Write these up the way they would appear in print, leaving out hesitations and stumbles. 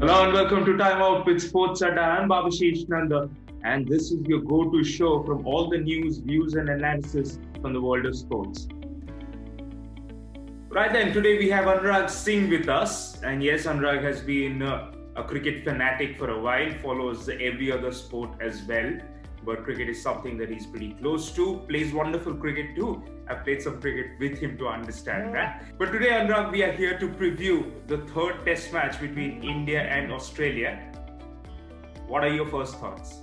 Hello and welcome to Time Out with Sports Adda. I'm Babashish Nanda, and this is your go-to show from all the news, views, and analysis from the world of sports. Right then, today we have Anurag Singh with us, and yes, Anurag has been a cricket fanatic for a while, follows every other sport as well. But cricket is something that he's pretty close to, plays wonderful cricket too. I've played some cricket with him to understand that. But today, Anurag, we are here to preview the third test match between India and Australia. What are your first thoughts?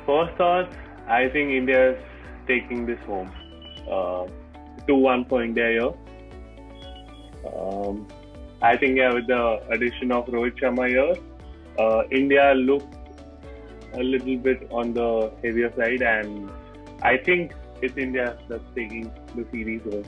First thoughts, I think India is taking this home. 2-1 for India here. I think with the addition of Rohit Sharma here, India looked a little bit on the heavier side, and I think it's India that's taking the series home.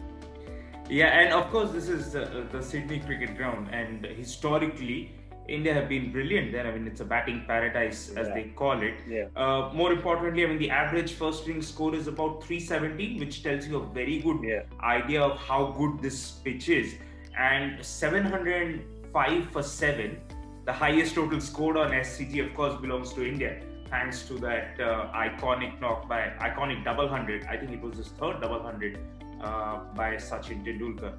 Yeah, and of course this is the Sydney cricket ground, and historically India have been brilliant there. I mean, it's a batting paradise as they call it. Yeah. More importantly, I mean, the average first inning score is about 317, which tells you a very good idea of how good this pitch is. And 705 for 7, the highest total scored on SCG, of course, belongs to India, thanks to that iconic double hundred. I think it was his third double hundred by Sachin Tendulkar.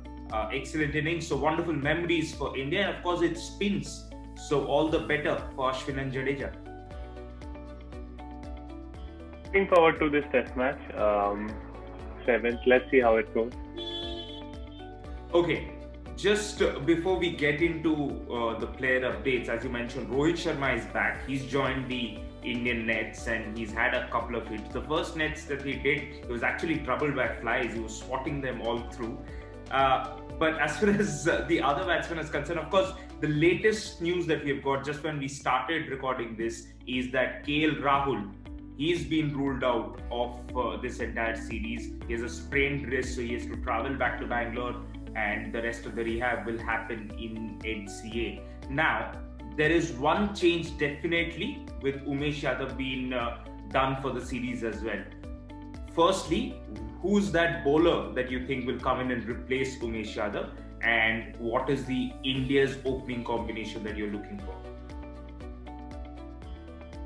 Excellent innings, so wonderful memories for India, and of course it spins, so all the better for Ashwin and Jadeja. Looking forward to this test match. 7th, let's see how it goes. Okay, just before we get into the player updates, as you mentioned, Rohit Sharma is back. He's joined the Indian nets and he's had a couple of hits. The first nets that he did, he was actually troubled by flies. He was swatting them all through. But as far as the other batsman is concerned, of course, the latest news that we've got just when we started recording this is that KL Rahul, he's been ruled out of this entire series. He has a sprained wrist, so he has to travel back to Bangalore, and the rest of the rehab will happen in NCA. Now, there is one change definitely with Umesh Yadav being done for the series as well. Firstly, who's that bowler that you think will come in and replace Umesh Yadav? And what is the India's opening combination that you're looking for?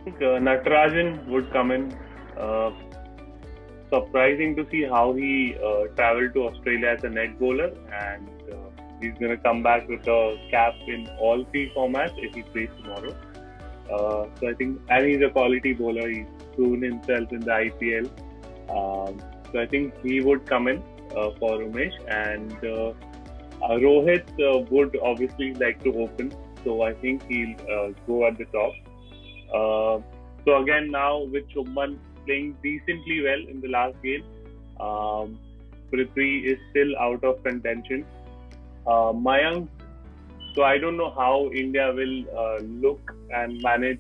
I think Natarajan would come in. Surprising to see how he travelled to Australia as a net bowler, and he's going to come back with a cap in all 3 formats if he plays tomorrow. So I think, and he's a quality bowler. He's proven himself in the IPL. So I think he would come in for Umesh, and Rohit would obviously like to open. So I think he'll go at the top. So again, now with Shubman playing decently well in the last game, Prithvi is still out of contention. Mayank, so I don't know how India will look and manage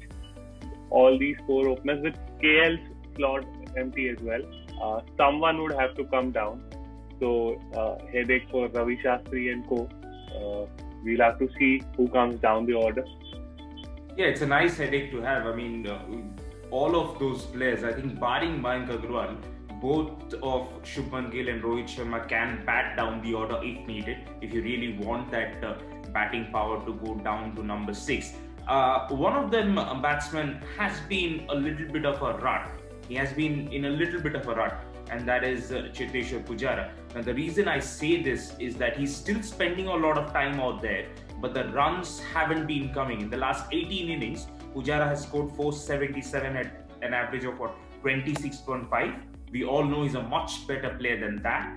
all these 4 openers with KL's slot empty as well. Someone would have to come down. So headache for Ravi Shastri and co. We'll have to see who comes down the order. Yeah, it's a nice headache to have. I mean, all of those players, I think barring Mayank Agarwal, both of Shubman Gill and Rohit Sharma can bat down the order if needed, if you really want that batting power to go down to number 6. One of them, batsman, has been a little bit of a rut. He has been in a little bit of a rut, and that is Cheteshwar Pujara. And the reason I say this is that he's still spending a lot of time out there, but the runs haven't been coming. In the last 18 innings, Pujara has scored 477 at an average of 26.5. We all know he's a much better player than that.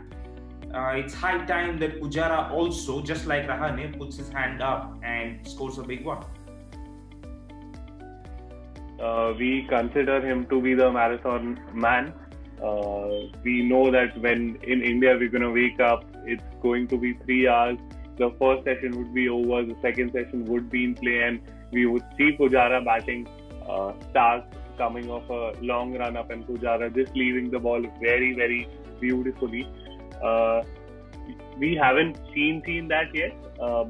It's high time that Pujara also, just like Rahane, puts his hand up and scores a big one. We consider him to be the marathon man. We know that when in India we're going to wake up, it's going to be 3 hours. The first session would be over, the second session would be in play, and we would see Pujara batting, Stark coming off a long run up, and Pujara just leaving the ball very, very beautifully. We haven't seen that yet,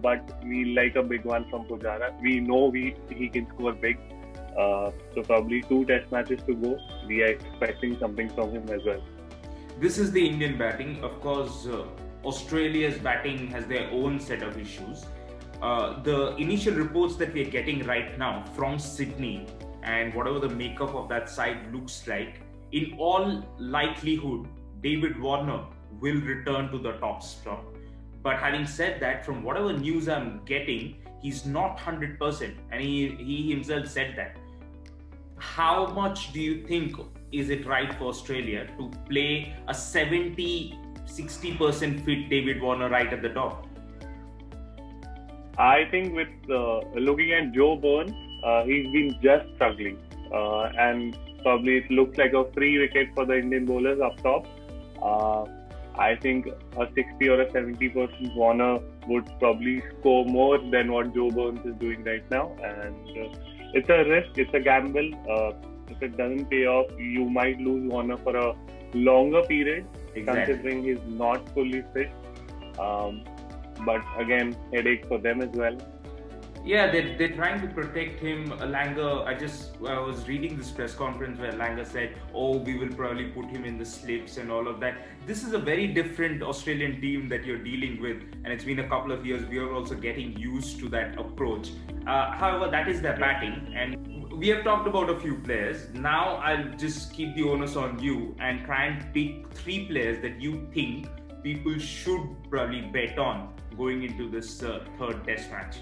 but we like a big one from Pujara. We know he can score big. So probably 2 test matches to go. We are expecting something from him as well. This is the Indian batting. Of course, Australia's batting has their own set of issues. the initial reports that we are getting right now from Sydney and whatever the makeup of that side looks like, in all likelihood, David Warner will return to the top spot. But having said that, from whatever news I'm getting, he's not 100%, and he himself said that. How much do you think is it right for Australia to play a 70-60% fit David Warner right at the top? I think with looking at Joe Burns, he's been just struggling, and probably it looks like a free wicket for the Indian bowlers up top. I think a 60 or a 70% Warner would probably score more than what Joe Burns is doing right now, and it's a risk, it's a gamble. If it doesn't pay off, you might lose Warner for a longer period, considering he's not fully fit. But again, headache for them as well. Yeah, they're trying to protect him. Langer, I was reading this press conference where Langer said, oh, we will probably put him in the slips and all of that. This is a very different Australian team that you're dealing with, and it's been a couple of years. We are also getting used to that approach. However, that is their batting, and we have talked about a few players. Now I'll just keep the onus on you and try and pick 3 players that you think people should probably bet on going into this third test match.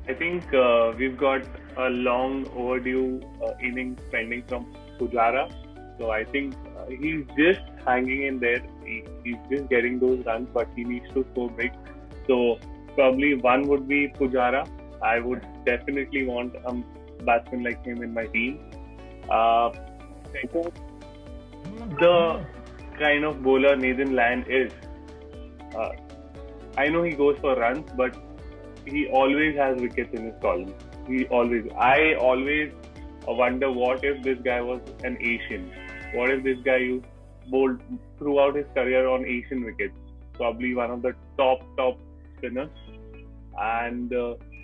I think we've got a long overdue innings pending from Pujara. So I think he's just hanging in there. He's just getting those runs, but he needs to score big. So probably one would be Pujara. I would definitely want a batsman like him in my team. The kind of bowler Nathan Lyon is, I know he goes for runs, but he always has wickets in his column. I always wonder, what if this guy was an Asian? What if this guy bowled throughout his career on Asian wickets? Probably one of the top spinners. And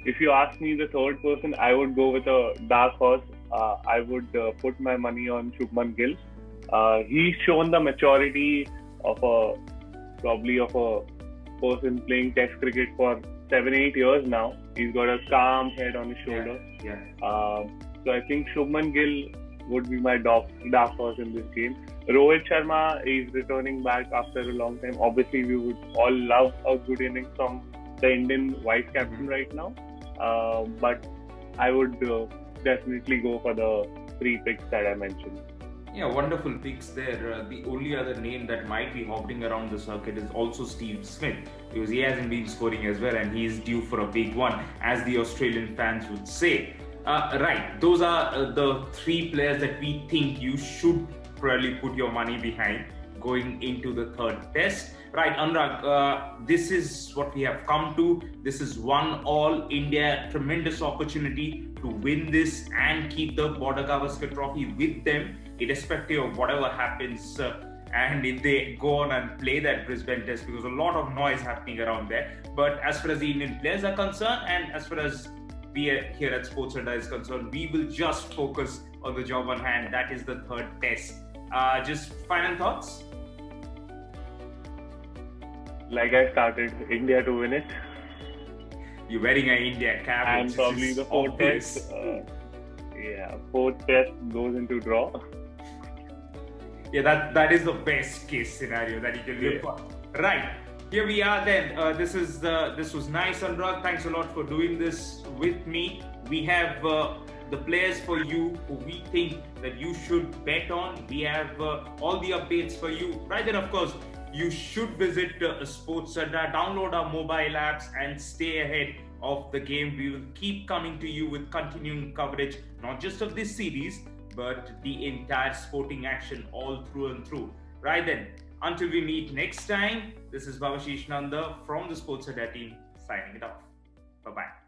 if you ask me the third person, I would go with a dark horse. I would put my money on Shubman Gill. He's shown the maturity of a person playing Test cricket for 7-8 years now. He's got a calm head on his shoulder. So I think Shubman Gill would be my dark horse in this game. Rohit Sharma is returning back after a long time. Obviously, we would all love a good innings from the Indian vice captain right now. But I would definitely go for the 3 picks that I mentioned. Yeah, wonderful picks there. The only other name that might be hopping around the circuit is also Steve Smith, because he hasn't been scoring as well and he is due for a big one, as the Australian fans would say. Right, those are the 3 players that we think you should probably put your money behind going into the third test. Right, Anurag, this is what we have come to. This is 1-all. India, tremendous opportunity to win this and keep the Border Gavaskar Trophy with them, irrespective of whatever happens. And if they go on and play that Brisbane test, because a lot of noise happening around there. But as far as the Indian players are concerned, and as far as we here at Sportsradar is concerned, we will just focus on the job on hand. That is the third test. Just final thoughts? Like I started, India to win it. You're wearing an India cap. And probably the fourth test. Fourth test goes into draw. Yeah, that is the best case scenario that you can look for. Right, here we are then. This was nice, Anurag. Thanks a lot for doing this with me. We have the players for you who we think that you should bet on. We have all the updates for you. Right then, of course, you should visit Sportsradar, download our mobile apps and stay ahead of the game. We will keep coming to you with continuing coverage, not just of this series, but the entire sporting action all through and through. Right then, until we meet next time, this is Bhavashish Nanda from the Sportsradar team signing it off. Bye-bye.